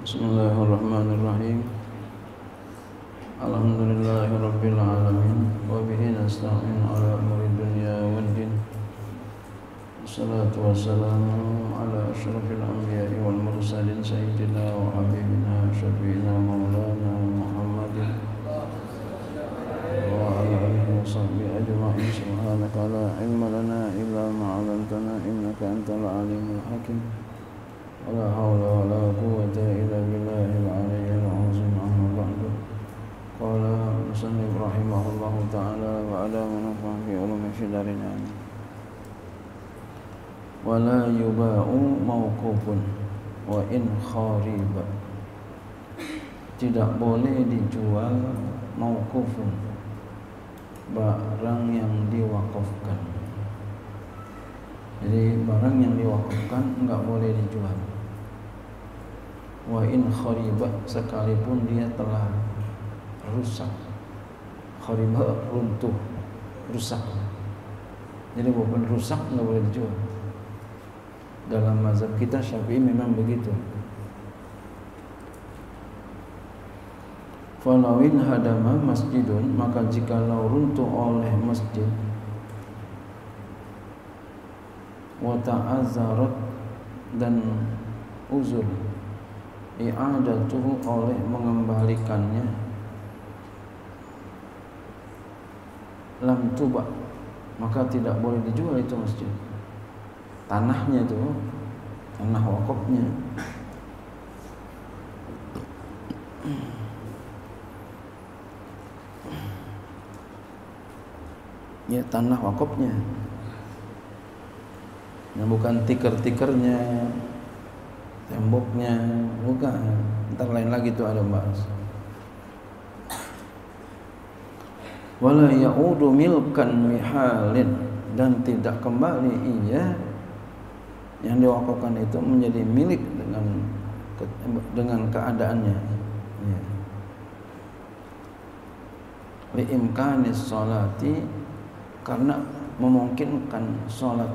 Bismillahirrahmanirrahim. Alhamdulillahirabbil alamin wa bihi nasta'in ala umuri dunya waddin. Wassalatu wassalamu ala asyrafil anbiya'i wal mursalin sayyidina wa habibina syafi'ina maulana Muhammadin wa ala alihi wa sahbihi ajma'in. Subhanaka la ilma lana illa ma 'allamtana innaka antal alimul hakim. ولا حول ولا قوة إلا بالله العلي العظيم. أما بعد قال المصنف رحمه الله تعالى وعلى منفعه في علوم الدارين ولا يباع موقوف وإن خارب. Tidak boleh dijual mauqufun, barang yang diwakafkan. Jadi barang yang diwakafkan enggak boleh dijual. Wa in khariba, sekalipun dia telah rusak. Khariba runtuh, rusak. Jadi walaupun rusak enggak boleh dijual. Dalam mazhab kita Syafi'i memang begitu. Falawin hadama masjidun, maka jikalau runtuh oleh masjid, wa ta'azzarat, dan uzur, i'adatuhu, oleh mengembalikannya, lam tuba, maka tidak boleh dijual itu masjid. Tanahnya itu, tanah wakafnya. Ya, tanah wakafnya. Nah, bukan tiker-tikernya, temboknya, bukan. Ntar lain lagi itu ada bahas. Wala ya'udu milkan mihalin, dan tidak kembali ia yang diwakafkan itu menjadi milik dengan keadaannya. Ya. Li imkanis sholati, karena memungkinkan sholat,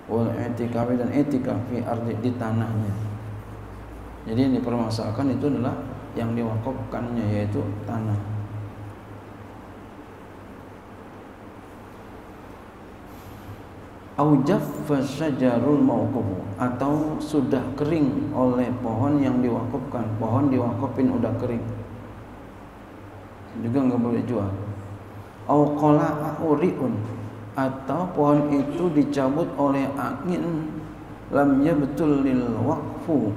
wal i'tikaf, dan i'tikaf fi ardi, di tanahnya. Jadi yang dipermasalahkan itu adalah yang diwakafkannya, yaitu tanah. Au jaffa syajarul mauquf, atau sudah kering oleh pohon yang diwakafkan. Pohon diwakafin udah kering, juga enggak boleh jual. Au qala'a uri'un, atau pohon itu dicabut oleh angin, lam yabtul lil waqfu,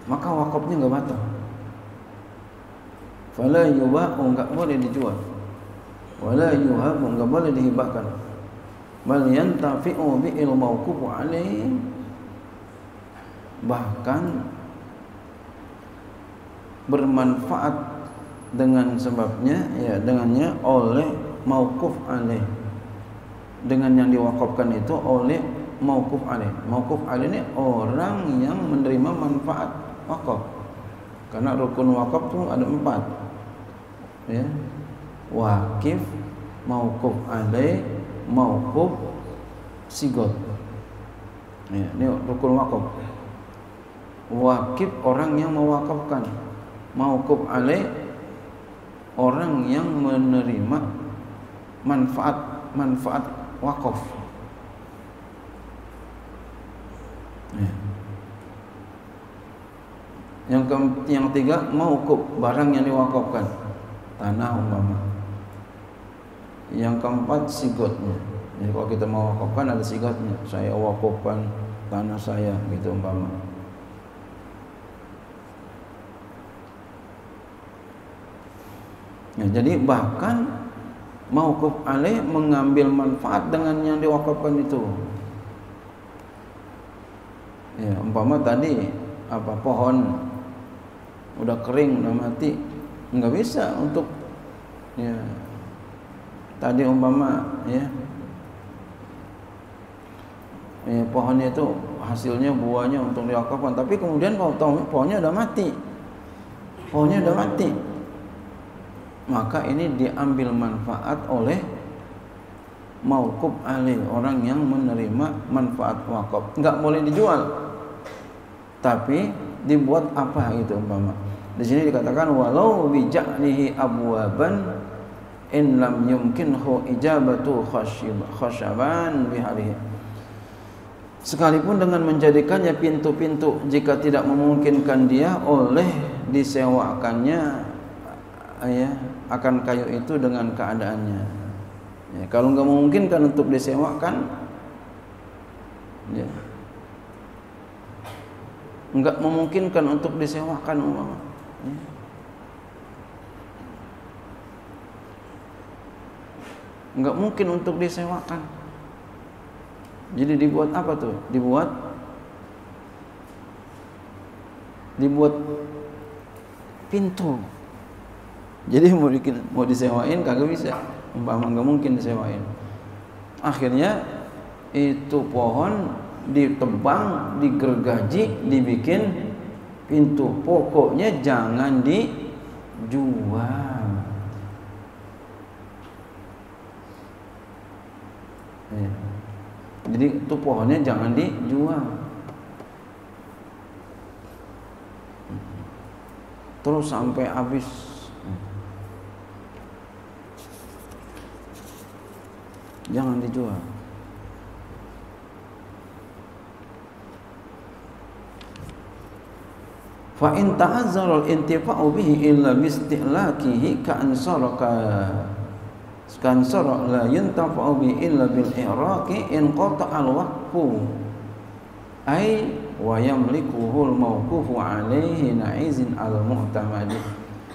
maka wakafnya enggak batal. Fala yuba'u, enggak boleh dijual. Wala yuhabu, enggak boleh dihibahkan. Bal yantafi'u bi'il mawqufu alaihi, bahkan bermanfaat dengan sebabnya, ya dengannya, oleh mauquf alaih, dengan yang diwakafkan itu oleh mauquf alaih. Mauquf alaih ini orang yang menerima manfaat wakaf. Karena rukun wakaf itu ada 4. Ya. Wakif, mauquf alaih, mauquf sigot. Ya, ini rukun wakaf. Wakif orang yang mewakafkan. Mauquf alaih orang yang menerima manfaat wakaf. Ya. Yang tiga, mauquf, barang yang diwakafkan, tanah umpama. Yang keempat, sigotnya. Jadi kalau kita mau wakafkan ada sigotnya. Saya wakafkan tanah saya, gitu umpama. Ya, jadi bahkan mauquf alaih mengambil manfaat dengan yang diwakafkan itu. Ya, umpama tadi pohon udah kering, udah mati, nggak bisa untuk, ya tadi umpama pohonnya itu hasilnya buahnya untuk diwakafkan, tapi kemudian pohonnya udah mati, maka ini diambil manfaat oleh mauquf alaih, orang yang menerima manfaat wakaf, enggak boleh dijual. tapi dibuat apa gitu umpama. Di sini dikatakan walau bija'lihi abwaban in lam yumkinhu ijabatu khasyaban biharihi. Sekalipun dengan menjadikannya pintu-pintu, jika tidak memungkinkan dia oleh disewakannya ya akan kayu itu dengan keadaannya. Ya, kalau nggak memungkinkan untuk disewakan, ya, nggak memungkinkan untuk disewakan umpama. Ya. Nggak mungkin untuk disewakan. Jadi dibuat apa tuh? Dibuat pintu. Jadi mau disewain kagak bisa. Umpama nggak mungkin disewain. Akhirnya itu pohon ditebang, digergaji, dibikin pintu. Pokoknya jangan dijual. Ya. Jadi itu pohonnya jangan dijual. Terus sampai habis. Jangan dijual. Fa in ta'azzara al-intifa'u bihi illa bi istihlakihi ka'an sara la yantafa'u bi illa bil i'raqi in qata'a al-waqfu ay wa yamlikuhu al-mawqufu alayhi na'izin al-mu'tamadi.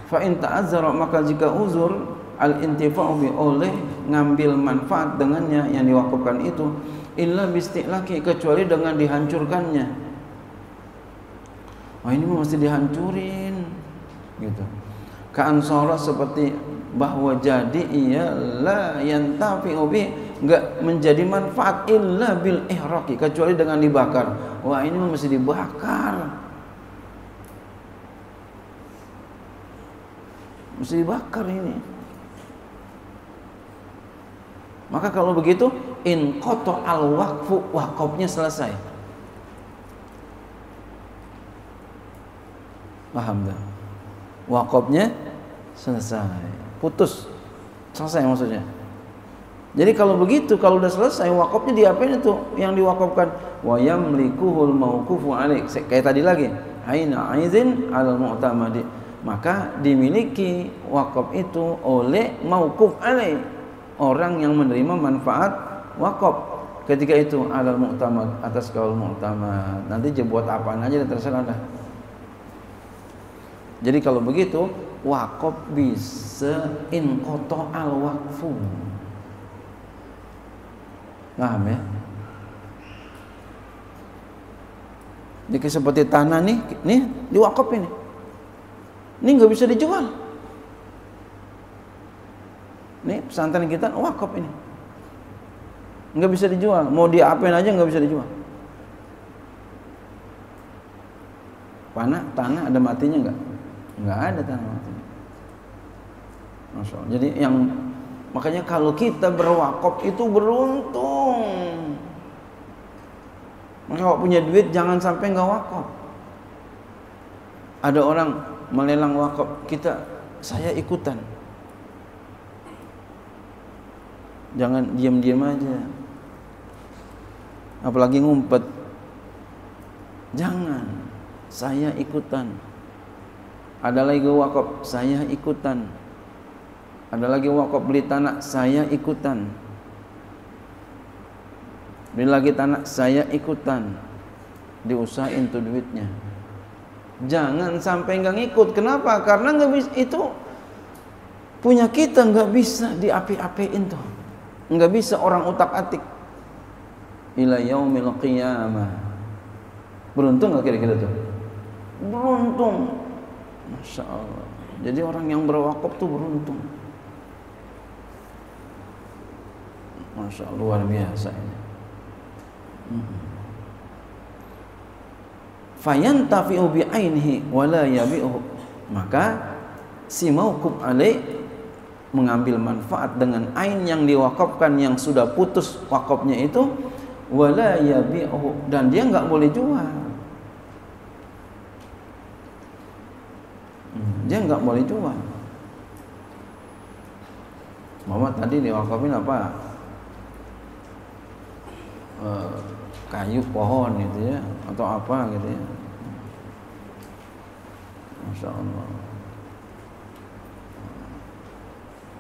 Fa in ta'azzara, maka jika uzur al-intifa'u bi oleh ngambil manfaat dengannya yang diwakafkan itu illa bi istihlaki, kecuali dengan dihancurkannya. Wah, ini mesti dihancurin gitu. Ka'ansara, seperti bahwa jadi ia la yantafi'u bi, enggak menjadi manfaat illa bil ihraqi, kecuali dengan dibakar. Wah, ini mesti dibakar. Mesti dibakar ini. Maka kalau begitu in qata al waqfu, wakafnya selesai. Paham tak? Wakafnya selesai. Putus, selesai maksudnya. Jadi kalau begitu, kalau udah selesai wakafnya diapain itu yang diwakafkan? Wa yamlikuhul mauqufu alaih, kayak tadi lagi, aina aizin alal mu'tamadi, maka dimiliki wakaf itu oleh mauquf alaih, orang yang menerima manfaat wakaf ketika itu alal mu'tamad, atas kaul mu'tamad. Nanti dia buat apaan aja terserah dah. Jadi kalau begitu wakaf bisa inqata al-waqfu. Paham ya? Jadi seperti tanah nih diwakaf ini. Ini nggak bisa dijual. Nih pesantren kita wakaf ini. Nggak bisa dijual. Mau diapain aja nggak bisa dijual. Tanah ada matinya nggak? Nggak ada tanah mati. Masya Allah. Jadi makanya kalau kita berwakaf itu beruntung. Maka kalau punya duit jangan sampai nggak wakaf. Ada orang melelang wakaf, saya ikutan. Jangan diam-diam aja. Apalagi ngumpet. Jangan. Saya ikutan. Ada lagi wakaf, saya ikutan. Ada lagi wakaf beli tanah, saya ikutan. Beli lagi tanah, saya ikutan. Diusahain tuh duitnya. Jangan sampai nggak ngikut. Kenapa? Karena nggak bisa, itu punya kita, nggak bisa diapi-apiin tuh. Nggak bisa orang utak-atik. Ila yaumil qiyamah. Beruntung nggak kira-kira tuh? Beruntung. Masya Allah. Jadi orang yang berwakaf tuh beruntung. Masya Allah, luar biasa ini. Fayantafi'u bi'ainihi wala yabi'uhu, maka si mauquf alaih mengambil manfaat dengan ain yang diwakafkan, yang sudah putus wakafnya itu, wala yabi'uhu, dan dia nggak boleh jual. dia nggak boleh jual. Mama tadi diwakafin apa? Kayu pohon gitu ya, atau apa gitu ya. Masya Allah.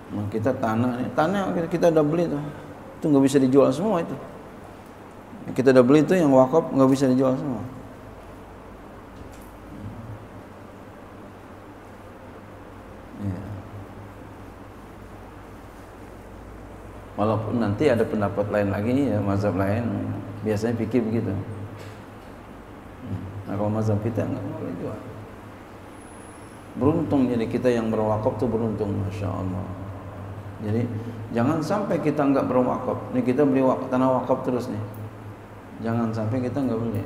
Nah, kita tanah kita udah beli tuh, itu nggak bisa dijual semua itu. Kita udah beli itu yang wakaf nggak bisa dijual semua. Ya. Walaupun nanti ada pendapat lain lagi ya, mazhab lain biasanya pikir begitu. Nah, kalau mazhab kita nggak boleh jual. Beruntung jadi kita yang berwakaf tuh beruntung, masya Allah. Jadi jangan sampai kita nggak berwakaf. Nih kita beli tanah wakaf terus nih. Jangan sampai kita nggak beli.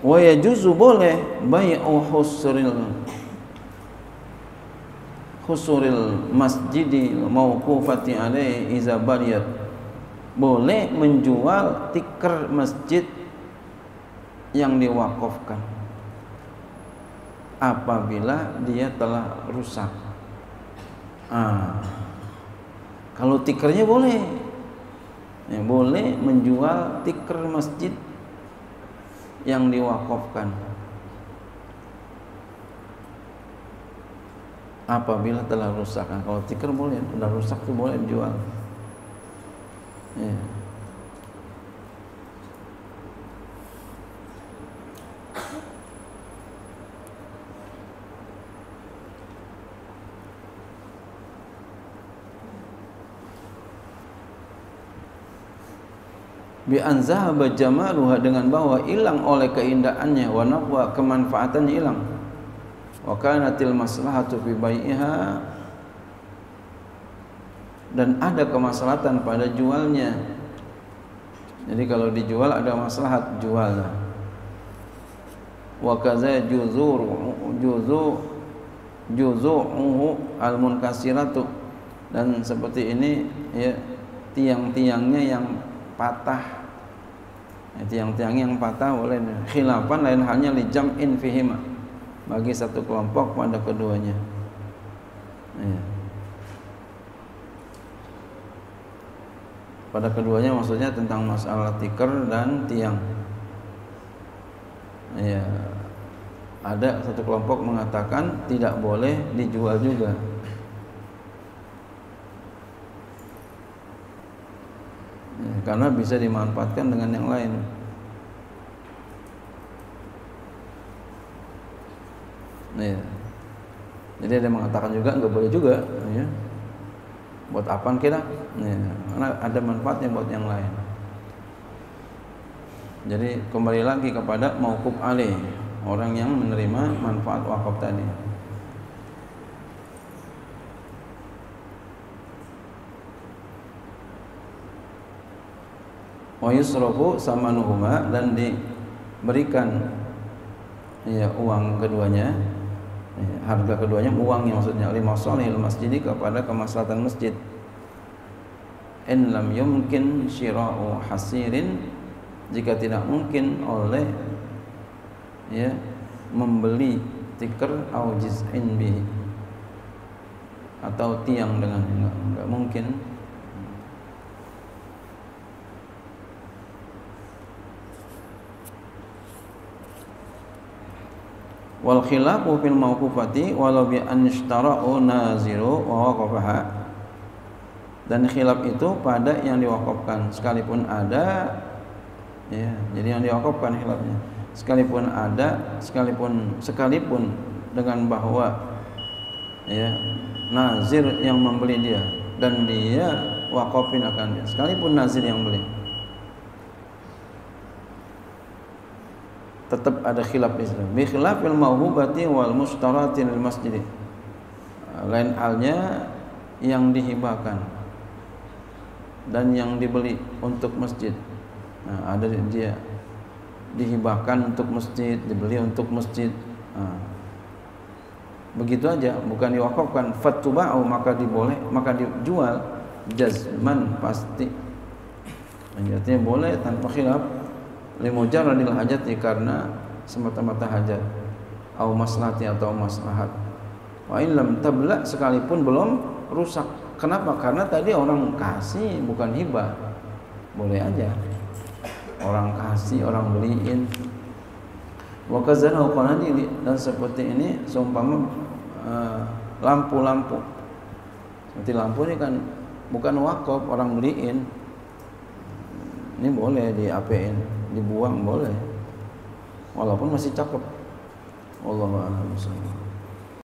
Wa yajuzu boleh bai'u khusuril masjidil mauqufati alaihi iza bariyat. Boleh menjual tikar masjid yang diwakafkan apabila dia telah rusak. Kalau tikernya boleh, ya, boleh menjual tikar masjid yang diwakafkan apabila telah rusak. Kalau tikar boleh, telah rusak itu boleh dijual. Ya. Bi an zahaba jamaluha, dengan bahwa hilang oleh keindahannya, wa nafwa kemanfaatannya hilang, wa kanatil maslahatu fi bai'iha, dan ada kemaslahatan pada jualnya. Jadi kalau dijual ada maslahat jualnya. Wa kaza juzu'uhu al-munkasiratu, dan seperti ini ya, tiang-tiangnya yang patah. Tiang-tiang yang patah boleh. Khilafan lain halnya li jam'in fihima, bagi satu kelompok pada keduanya. Ya. Pada keduanya maksudnya tentang masalah tikar dan tiang. Ya. Ada satu kelompok mengatakan tidak boleh dijual juga. Ya, karena bisa dimanfaatkan dengan yang lain. Ya. Jadi ada yang mengatakan juga nggak boleh juga, ya. Buat apaan kita? Ya, karena ada manfaatnya buat yang lain. Jadi kembali lagi kepada mauquf alaih, orang yang menerima manfaat wakaf tadi. Wa yusrafu samanuhuma, dan diberikan ya uang keduanya, ya, harga keduanya, uangnya maksudnya, limasalihil masjidi, kepada kemaslahatan masjid. In lam yumkin syira'u hasirin, jika tidak mungkin oleh ya membeli tikar au jiz'in bihi, atau tiang dengan enggak mungkin. Wal khilafu fil mauqufati walau bi an ishtara'u naziru wa waqafaha, dan khilaf itu pada yang diwakafkan sekalipun ada, ya, jadi yang diwakafkan khilafnya sekalipun ada, sekalipun dengan bahwa ya nazir yang membeli dia dan dia wakafin akan dia, sekalipun nazir yang beli, tetap ada khilaf di situ. Bi khilafil mauhubati wal mustarati lil masjid. Lain halnya yang dihibahkan dan yang dibeli untuk masjid. Nah, ada dia dihibahkan untuk masjid, dibeli untuk masjid. Nah, begitu aja, bukan diwakafkan. Fatuba'u, maka dijual jazman, pasti. Artinya boleh tanpa khilaf. Limujarradil hajati, karena semata-mata hajat, au maslahati atau maslahat. Wa in lam tabla, sekalipun belum rusak. Kenapa? Karena tadi orang kasih bukan hibah. Boleh aja orang kasih, orang beliin. Wa kazana qanadili, dan seperti ini seumpama lampu-lampu. Seperti lampu ini kan bukan wakaf, orang beliin. Ini boleh diapain, dibuang boleh. Walaupun masih cakep. Wallahu a'lam bishawab.